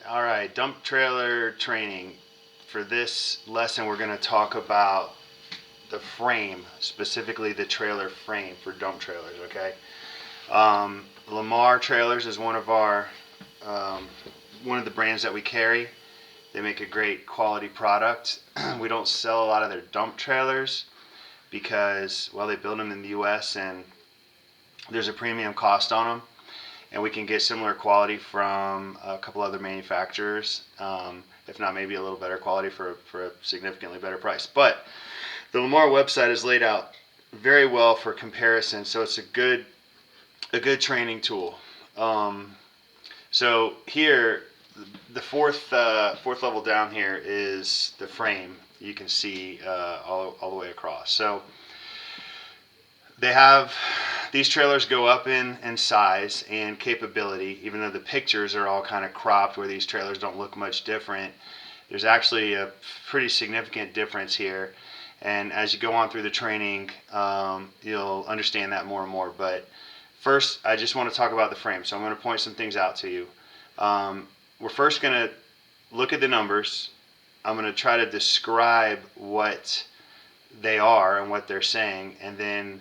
All right, dump trailer training. For this lesson, we're going to talk about the frame, specifically the trailer frame for dump trailers. Okay. Lamar Trailers is one of the brands that we carry. They make a great quality product. We don't sell a lot of their dump trailers because, well, they build them in the U.S. and there's a premium cost on them, and we can get similar quality from a couple other manufacturers, if not maybe a little better quality for a significantly better price. But the Lamar website is laid out very well for comparison, so it's a good training tool. So here, the fourth level down here is the frame. You can see all the way across. So they have these trailers go up in size and capability, even though the pictures are all kind of cropped where these trailers don't look much different. There's actually a pretty significant difference here, and as you go on through the training, you'll understand that more and more. But first, I just want to talk about the frame, so I'm going to point some things out to you. We're first going to look at the numbers. I'm going to try to describe what they are and what they're saying, and then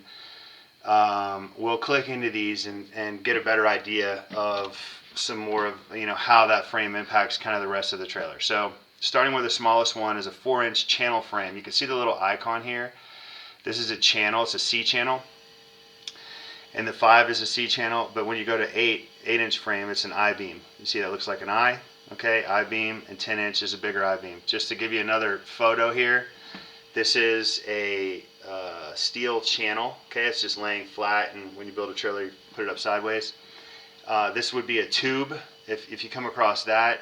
we'll click into these and get a better idea of some more of how that frame impacts kind of the rest of the trailer. So starting with the smallest one is a 4-inch channel frame. You can see the little icon here. This is a channel. It's a C channel. And the 5 is a C channel, but when you go to 8-inch frame, it's an I-beam. You see that looks like an I? Okay, I-beam, and 10-inch is a bigger I-beam. Just to give you another photo here, this is a steel channel. Okay, it's just laying flat, and when you build a trailer, you put it up sideways. This would be a tube. If you come across that,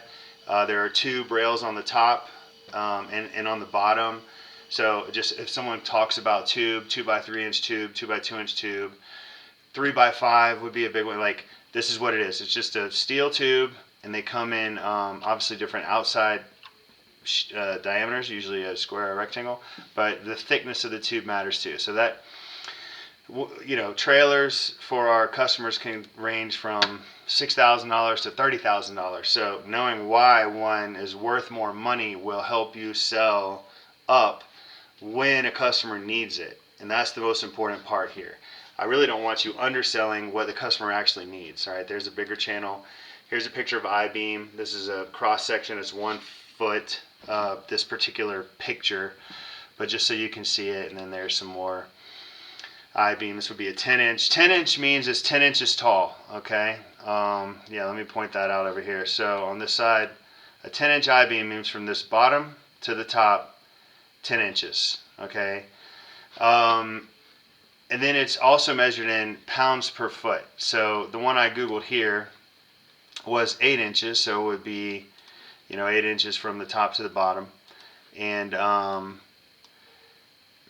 there are tube rails on the top and on the bottom. So just if someone talks about tube, 2x3-inch tube, 2x2-inch tube, 3x5 would be a big one. Like, this is what it is. It's just a steel tube, and they come in obviously different outside diameters, usually a square or a rectangle, but the thickness of the tube matters too. So that, trailers for our customers can range from $6,000 to $30,000. So knowing why one is worth more money will help you sell up when a customer needs it, and that's the most important part here. I really don't want you underselling what the customer actually needs. All right, there's a bigger channel. Here's a picture of I-beam. This is a cross section. It's 1 foot. This particular picture, but just so you can see it. And then there's some more I-beam. This would be a 10-inch. 10-inch means it's 10 inches tall. Okay. Yeah. Let me point that out over here. So on this side, a 10-inch I-beam means from this bottom to the top, 10 inches. Okay. And then it's also measured in pounds per foot. So the one I Googled here was 8 inches, so it would be 8 inches from the top to the bottom, and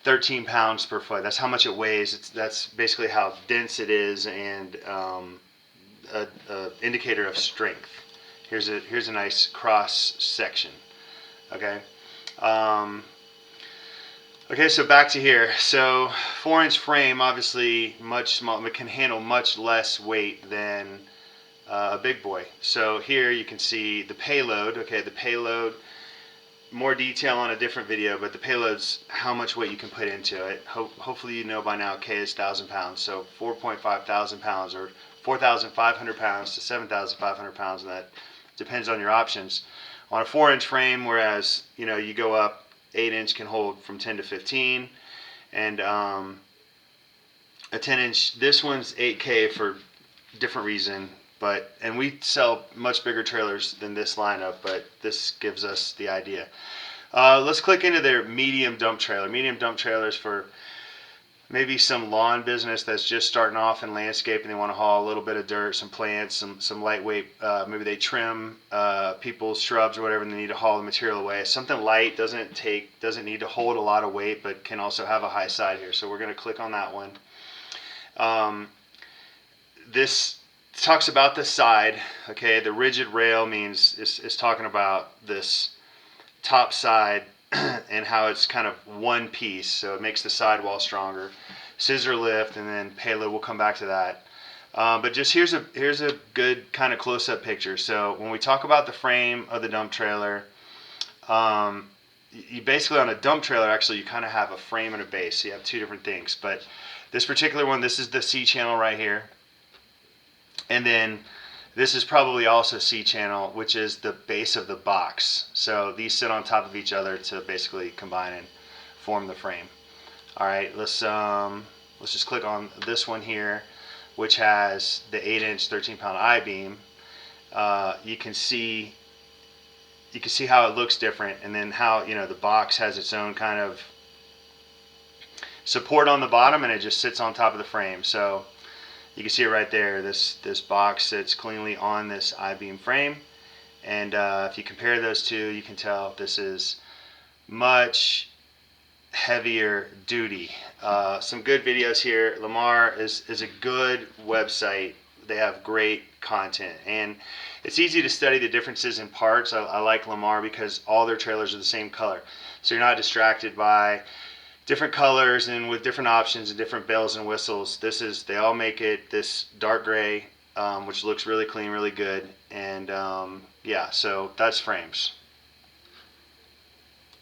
13 pounds per foot. That's how much it weighs. That's basically how dense it is, and a indicator of strength. Here's a nice cross section. Okay. Okay, so back to here. So 4-inch frame, obviously much smaller. It can handle much less weight than a big boy. So here you can see the payload. Okay, the payload, more detail on a different video, but the payload's how much weight you can put into it. Hopefully you know by now K is 1,000 pounds. So 4.5 thousand pounds, or 4,500 pounds to 7,500 pounds, and that depends on your options. On a 4-inch frame, whereas you go up, 8-inch can hold from 10 to 15, and a 10-inch, this one's 8K for different reason, and we sell much bigger trailers than this lineup, but this gives us the idea. Let's click into their medium dump trailer. Medium dump trailers for maybe some lawn business that's just starting off in landscape, and they want to haul a little bit of dirt, some plants, some lightweight. Maybe they trim people's shrubs or whatever, and they need to haul the material away. Something light, doesn't need to hold a lot of weight, but can also have a high side here. So we're going to click on that one. This talks about the side. Okay, the rigid rail means it's talking about this top side and how it's kind of one piece, so it makes the sidewall stronger. Scissor lift, and then payload, we'll come back to that. But just here's a good kind of close-up picture. So when we talk about the frame of the dump trailer, you basically, on a dump trailer, actually you kind of have a frame and a base. So you have two different things. But this particular one, this is the C channel right here, and then this is probably also C channel, which is the base of the box. So these sit on top of each other to basically combine and form the frame. All right, let's just click on this one here, which has the 8-inch 13-pound I-beam. You can see how it looks different, and then how, you know, the box has its own kind of support on the bottom, and it just sits on top of the frame. So you can see it right there. This box sits cleanly on this I-beam frame, and if you compare those two, you can tell this is much heavier duty. Some good videos here. Lamar is a good website. They have great content, and it's easy to study the differences in parts. I like Lamar because all their trailers are the same color, so you're not distracted by different colors and with different options and different bells and whistles. They all make it this dark gray, which looks really clean, really good. And yeah, so that's frames.